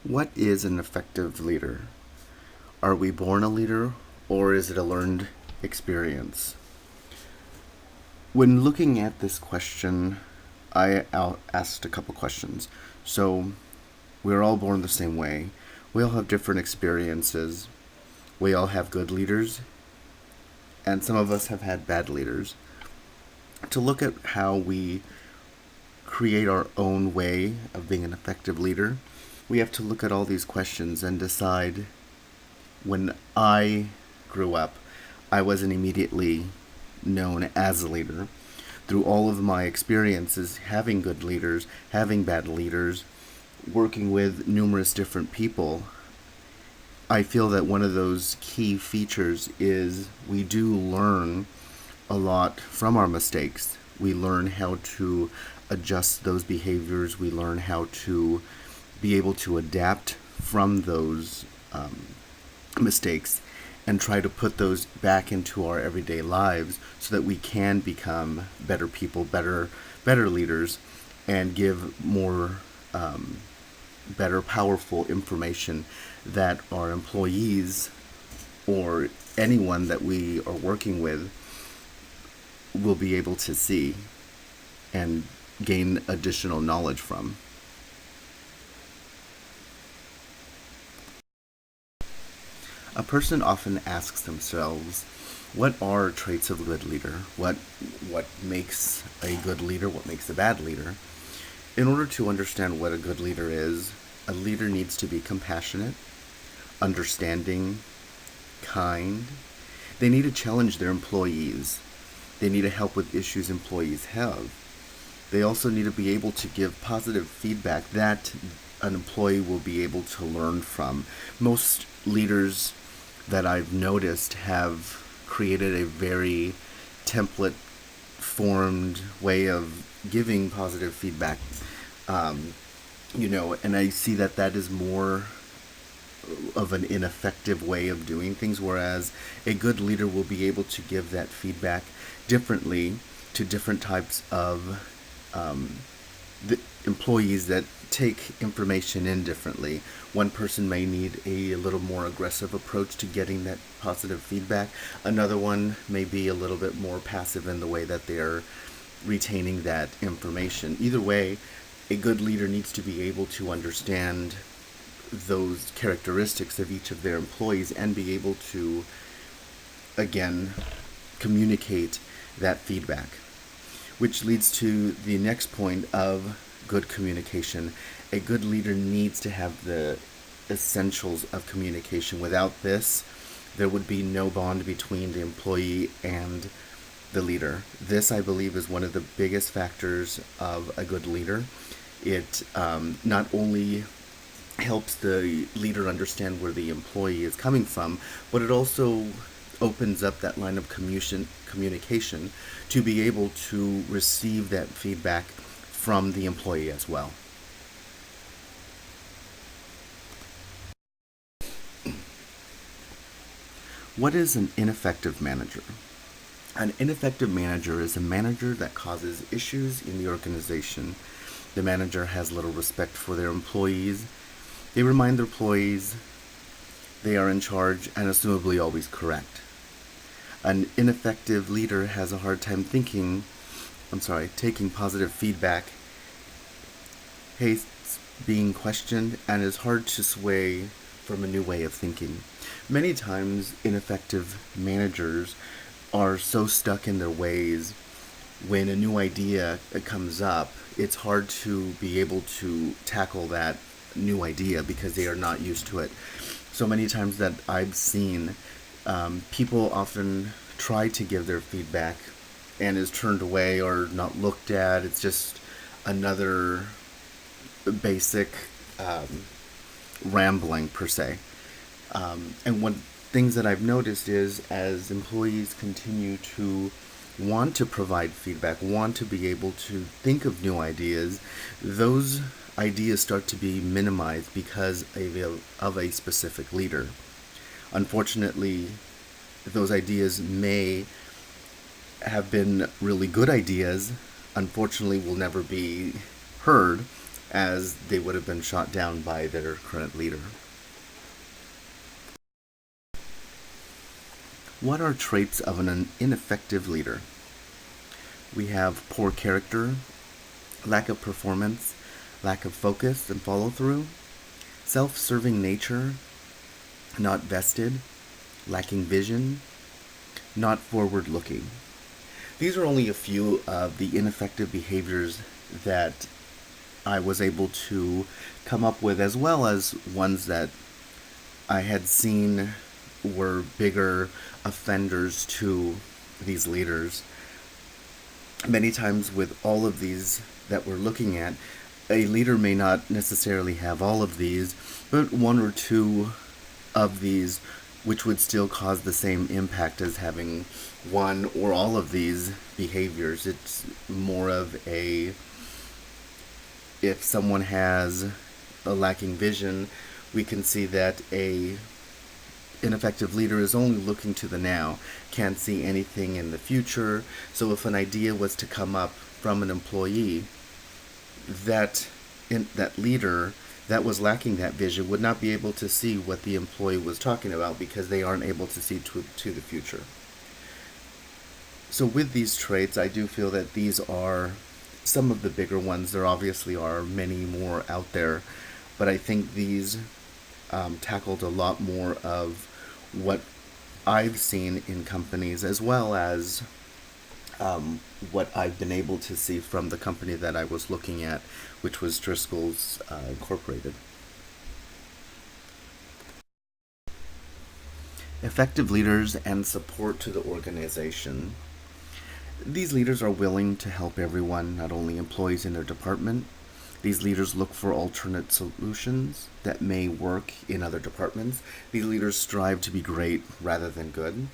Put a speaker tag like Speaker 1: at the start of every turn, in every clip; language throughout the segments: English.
Speaker 1: What is an effective leader? Are we born a leader, or is it a learned experience? When looking at this question, I asked a couple questions. So, we're all born the same way. We all have different experiences. We all have good leaders, and some of us have had bad leaders. To look at how we create our own way of being an effective leader, we have to look at all these questions and decide. When I grew up, I wasn't immediately known as a leader. Through all of my experiences, having good leaders, having bad leaders, working with numerous different people, I feel that one of those key features is we do learn a lot from our mistakes. We learn how to adjust those behaviors. We learn how to be able to adapt from those mistakes and try to put those back into our everyday lives so that we can become better people, better leaders, and give more better, powerful information that our employees or anyone that we are working with will be able to see and gain additional knowledge from. A person often asks themselves, what are traits of a good leader? What makes a good leader? What makes a bad leader? In order to understand what a good leader is, a leader needs to be compassionate, understanding, kind. They need to challenge their employees. They need to help with issues employees have. They also need to be able to give positive feedback that an employee will be able to learn from. Most leaders that I've noticed have created a very template formed way of giving positive feedback. And I see that that is more of an ineffective way of doing things, whereas a good leader will be able to give that feedback differently to different types of the employees that take information in differently. One person may need a little more aggressive approach to getting that positive feedback. Another one may be a little bit more passive in the way that they're retaining that information. Either way, a good leader needs to be able to understand those characteristics of each of their employees and be able to, again, communicate that feedback. Which leads to the next point of good communication. A good leader needs to have the essentials of communication. Without this, there would be no bond between the employee and the leader. This, I believe, is one of the biggest factors of a good leader. It not only helps the leader understand where the employee is coming from, but it also opens up that line of communication to be able to receive that feedback from the employee as well. What is an ineffective manager? An ineffective manager is a manager that causes issues in the organization. The manager has little respect for their employees. They remind their employees they are in charge and assumably always correct. An ineffective leader has a hard time taking positive feedback, hates being questioned, and is hard to sway from a new way of thinking. Many times, ineffective managers are so stuck in their ways. When a new idea comes up, it's hard to be able to tackle that new idea because they are not used to it. So many times that I've seen, people often try to give their feedback and is turned away or not looked at. It's just another basic rambling per se. And one things that I've noticed is as employees continue to want to provide feedback, want to be able to think of new ideas, those ideas start to be minimized because of a specific leader. Unfortunately, those ideas may have been really good ideas, unfortunately will never be heard as they would have been shot down by their current leader. What are traits of an ineffective leader? We have poor character, lack of performance, lack of focus and follow through, self serving nature, not vested, lacking vision, not forward looking. These are only a few of the ineffective behaviors that I was able to come up with, as well as ones that I had seen were bigger offenders to these leaders. Many times, with all of these that we're looking at, a leader may not necessarily have all of these, but one or two of these, which would still cause the same impact as having one or all of these behaviors. It's more of a, if someone has a lacking vision, we can see that a ineffective leader is only looking to the now, can't see anything in the future. So if an idea was to come up from an employee, that leader that was lacking that vision would not be able to see what the employee was talking about, because they aren't able to see to the future. So with these traits, I do feel that these are some of the bigger ones. There obviously are many more out there, but I think these tackled a lot more of what I've seen in companies, as well as what I've been able to see from the company that I was looking at, which was Driscoll's Incorporated. Effective leaders and support to the organization. These leaders are willing to help everyone, not only employees in their department. These leaders look for alternate solutions that may work in other departments. These leaders strive to be great rather than good.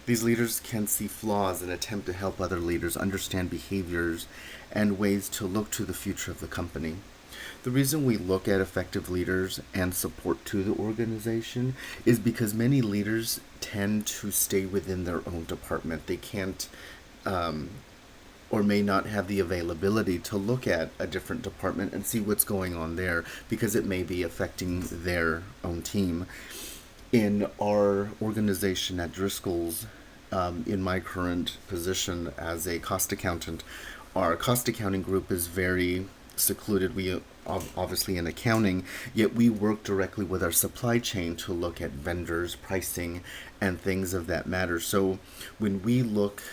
Speaker 1: These leaders can see flaws and attempt to help other leaders understand behaviors and ways to look to the future of the company. The reason we look at effective leaders and support to the organization is because many leaders tend to stay within their own department. They can't or may not have the availability to look at a different department and see what's going on there, because it may be affecting their own team. In our organization at Driscoll's, in my current position as a cost accountant, our cost accounting group is very secluded. We obviously in accounting, yet we work directly with our supply chain to look at vendors, pricing, and things of that matter. So when we look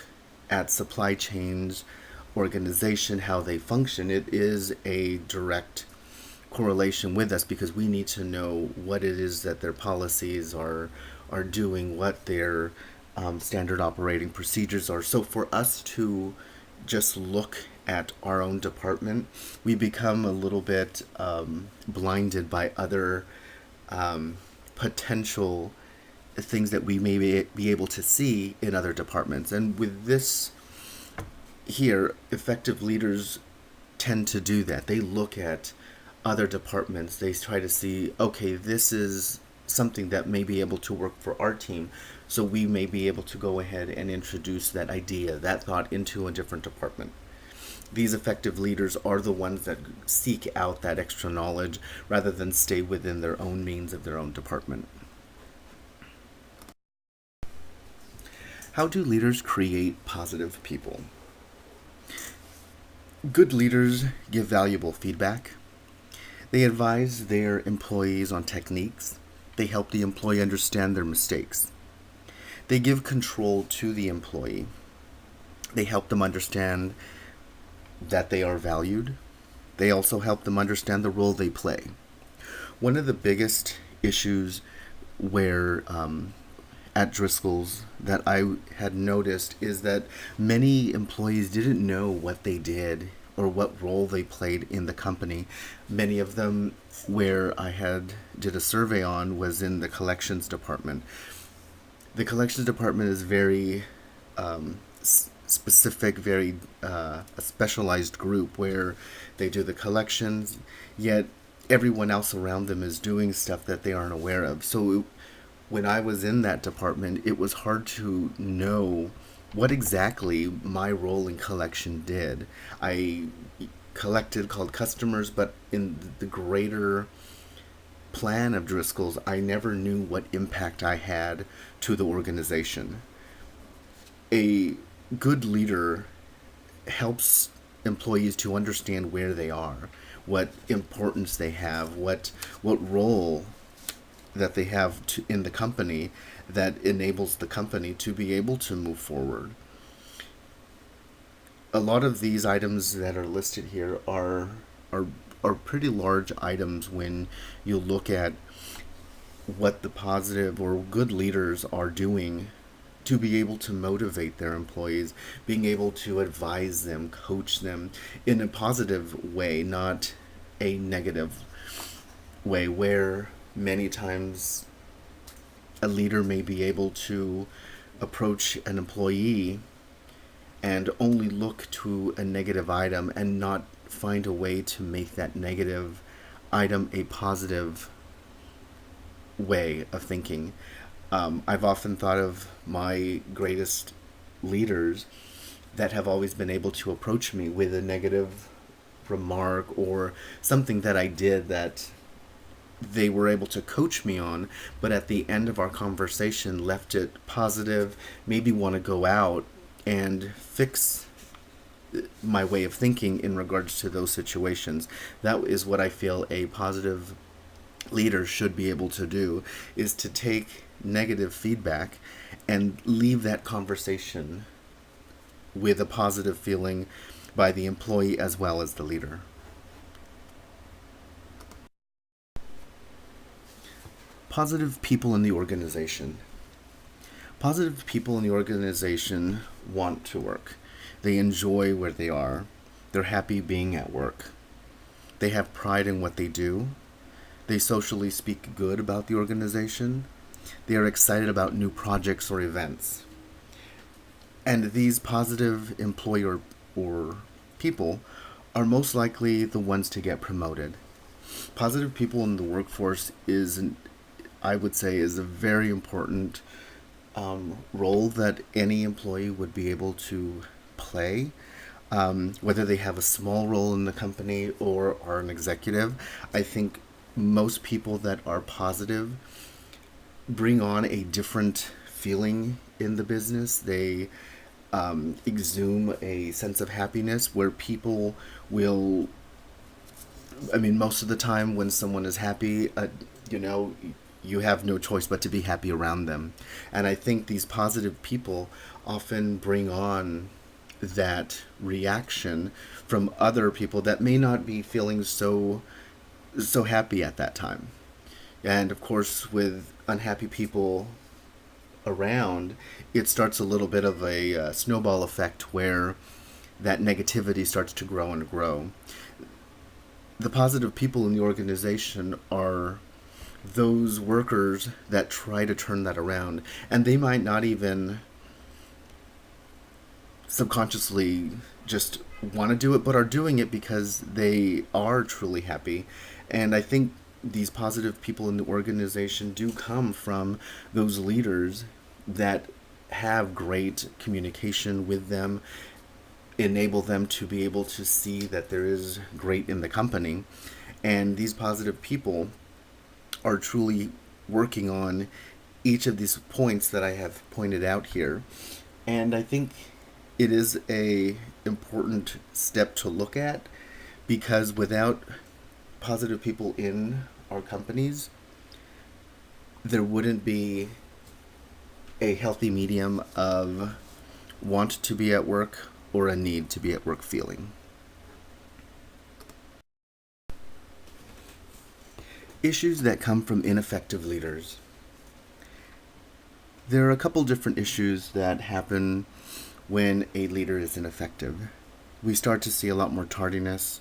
Speaker 1: at supply chains, organization, how they function, it is a direct correlation with us, because we need to know what it is that their policies are doing, what their standard operating procedures are. So for us to just look at our own department, we become a little bit blinded by other potential things that we may be able to see in other departments. And with this here, effective leaders tend to do that. They look at other departments. They try to see, okay, this is something that may be able to work for our team. So we may be able to go ahead and introduce that idea, that thought into a different department. These effective leaders are the ones that seek out that extra knowledge rather than stay within their own means of their own department. How do leaders create positive people? Good leaders give valuable feedback. They advise their employees on techniques. They help the employee understand their mistakes. They give control to the employee. They help them understand that they are valued. They also help them understand the role they play. One of the biggest issues where at Driscoll's that I had noticed is that many employees didn't know what they did or what role they played in the company. Many of them, where I had did a survey on, was in the collections department. The collections department is very specific, very a specialized group where they do the collections, yet everyone else around them is doing stuff that they aren't aware of. So when I was in that department, it was hard to know what exactly my role in collection did. I collected called customers, but in the greater plan of Driscoll's, I never knew what impact I had to the organization. A good leader helps employees to understand where they are, what importance they have, what role that they have in the company that enables the company to be able to move forward. A lot of these items that are listed here are are pretty large items when you look at what the positive or good leaders are doing to be able to motivate their employees, being able to advise them, coach them in a positive way, not a negative way, where many times a leader may be able to approach an employee and only look to a negative item and not find a way to make that negative item a positive way of thinking. I've often thought of my greatest leaders that have always been able to approach me with a negative remark or something that I did that they were able to coach me on, but at the end of our conversation left it positive, maybe want to go out and fix my way of thinking in regards to those situations. That is what I feel a positive leader should be able to do, is to take negative feedback and leave that conversation with a positive feeling by the employee as well as the leader. Positive people in the organization. Positive people in the organization want to work. They enjoy where they are. They're happy being at work. They have pride in what they do. They socially speak good about the organization. They are excited about new projects or events. And these positive employer or people are most likely the ones to get promoted. Positive people in the workforce I would say, is a very important role that any employee would be able to play. Whether they have a small role in the company or are an executive, I think most people that are positive bring on a different feeling in the business. They exude a sense of happiness where people will. I mean, most of the time when someone is happy, you know, you have no choice but to be happy around them. And I think these positive people often bring on that reaction from other people that may not be feeling so happy at that time. And of course, with unhappy people around, it starts a little bit of a snowball effect where that negativity starts to grow and grow. The positive people in the organization are those workers that try to turn that around, and they might not even subconsciously just want to do it, but are doing it because they are truly happy. And I think these positive people in the organization do come from those leaders that have great communication with them, enable them to be able to see that there is great in the company. And these positive people are truly working on each of these points that I have pointed out here. And I think it is a important step to look at, because without positive people in our companies, there wouldn't be a healthy medium of want to be at work or a need to be at work feeling. Issues that come from ineffective leaders. There are a couple different issues that happen when a leader is ineffective. We start to see a lot more tardiness,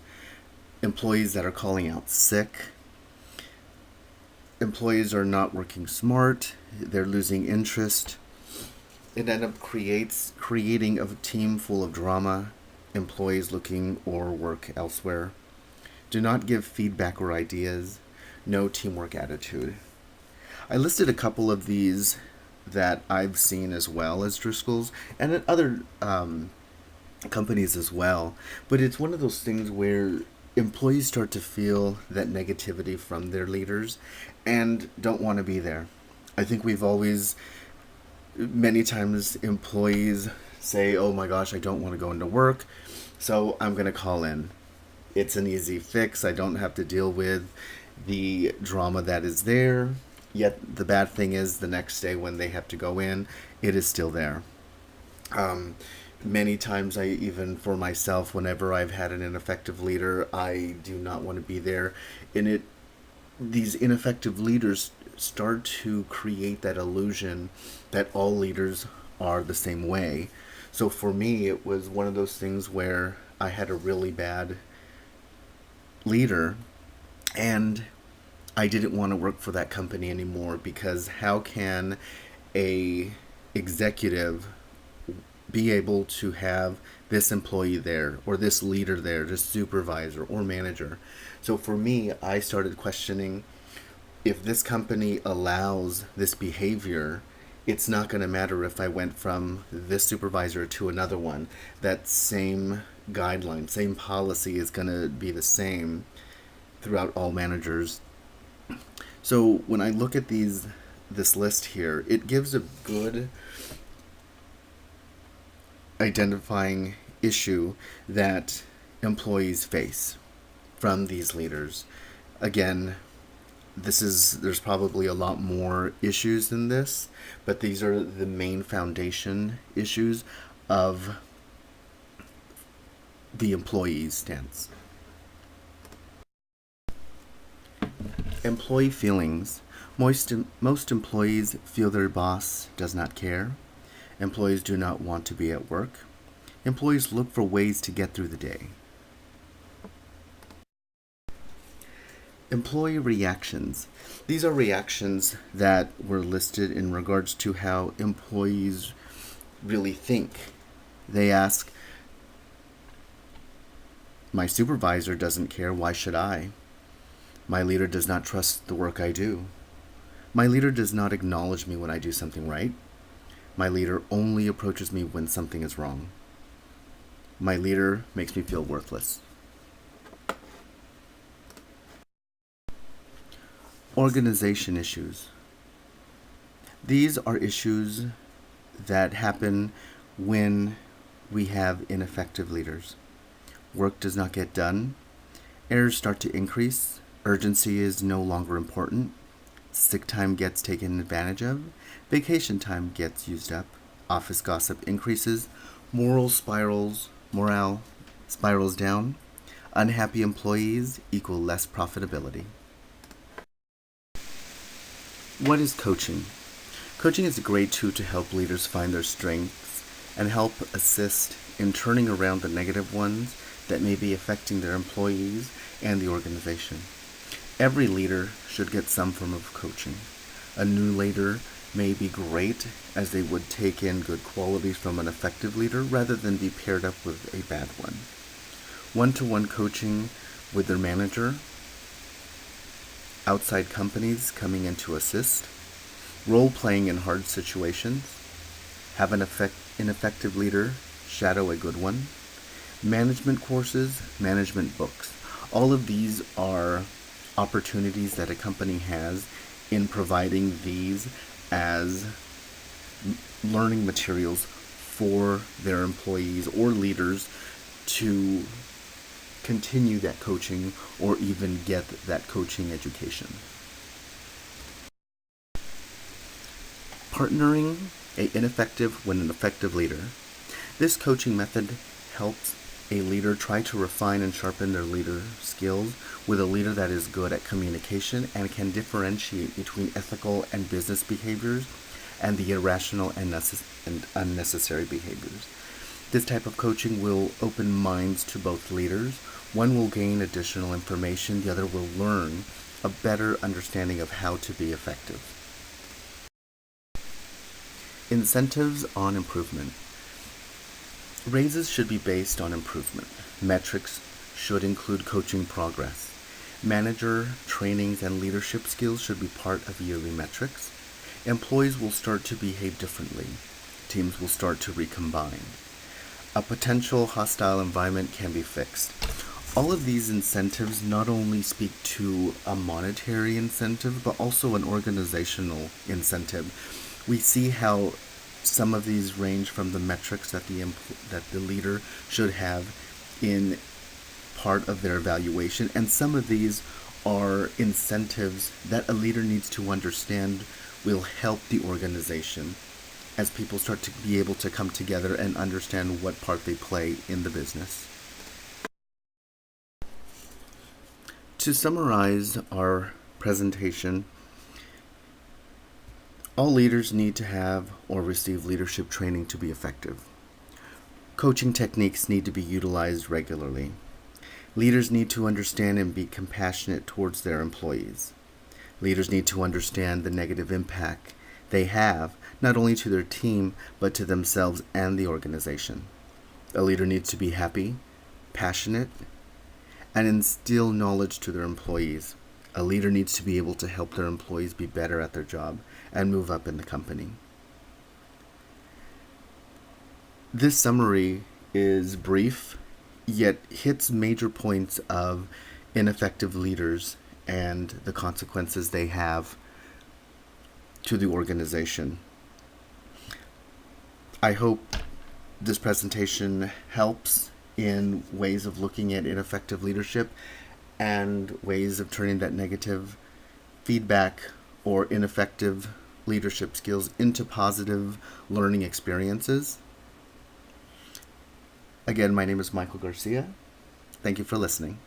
Speaker 1: employees that are calling out sick, employees are not working smart, they're losing interest. It ends up creating a team full of drama, employees looking or work elsewhere. Do not give feedback or ideas. No teamwork attitude. I listed a couple of these that I've seen as well as Driscoll's, and at other companies as well. But it's one of those things where employees start to feel that negativity from their leaders and don't want to be there. I think we've always, many times, employees say, oh my gosh, I don't want to go into work, so I'm going to call in. It's an easy fix. I don't have to deal with the drama that is there. Yet the bad thing is the next day when they have to go in, it is still there. Um, Many times, I even for myself, whenever I've had an ineffective leader, I do not want to be there. And these ineffective leaders start to create that illusion that all leaders are the same way. So for me, it was one of those things where I had a really bad leader, and I didn't want to work for that company anymore, because how can a executive be able to have this employee there, or this leader there, this supervisor or manager? So for me, I started questioning, if this company allows this behavior, it's not going to matter if I went from this supervisor to another one. That same guideline, same policy is going to be the same throughout all managers. So when I look at this list here, it gives a good identifying issue that employees face from these leaders. Again, there's probably a lot more issues than this, but these are the main foundation issues of the employee's stance. Employee feelings. Most employees feel their boss does not care. Employees do not want to be at work. Employees look for ways to get through the day. Employee reactions. These are reactions that were listed in regards to how employees really think. They ask, my supervisor doesn't care, why should I? My leader does not trust the work I do. My leader does not acknowledge me when I do something right. My leader only approaches me when something is wrong. My leader makes me feel worthless. Organization issues. These are issues that happen when we have ineffective leaders. Work does not get done. Errors start to increase. Urgency is no longer important. Sick time gets taken advantage of. Vacation time gets used up. Office gossip increases. Morale spirals down. Unhappy employees equal less profitability. What is coaching? Coaching is a great tool to help leaders find their strengths and help assist in turning around the negative ones that may be affecting their employees and the organization. Every leader should get some form of coaching. A new leader may be great, as they would take in good qualities from an effective leader rather than be paired up with a bad one. One-to-one coaching with their manager, outside companies coming in to assist, role-playing in hard situations, have an effective leader shadow a good one, management courses, management books. All of these are opportunities that a company has in providing these as learning materials for their employees or leaders to continue that coaching or even get that coaching education. Partnering an ineffective with an effective leader. This coaching method helps a leader try to refine and sharpen their leader skills with a leader that is good at communication and can differentiate between ethical and business behaviors and the irrational and unnecessary behaviors. This type of coaching will open minds to both leaders. One will gain additional information, the other will learn a better understanding of how to be effective. Incentives on improvement. Raises should be based on improvement. Metrics should include coaching progress. Manager trainings and leadership skills should be part of yearly metrics. Employees will start to behave differently. Teams will start to recombine. A potential hostile environment can be fixed. All of these incentives not only speak to a monetary incentive, but also an organizational incentive. We see how some of these range from the metrics that the leader should have in part of their evaluation, and some of these are incentives that a leader needs to understand will help the organization as people start to be able to come together and understand what part they play in the business. To summarize our presentation, all leaders need to have or receive leadership training to be effective. Coaching techniques need to be utilized regularly. Leaders need to understand and be compassionate towards their employees. Leaders need to understand the negative impact they have, not only to their team, but to themselves and the organization. A leader needs to be happy, passionate, and instill knowledge to their employees. A leader needs to be able to help their employees be better at their job and move up in the company. This summary is brief, yet hits major points of ineffective leaders and the consequences they have to the organization. I hope this presentation helps in ways of looking at ineffective leadership and ways of turning that negative feedback or ineffective leadership skills into positive learning experiences. Again, my name is Michael Garcia. Thank you for listening.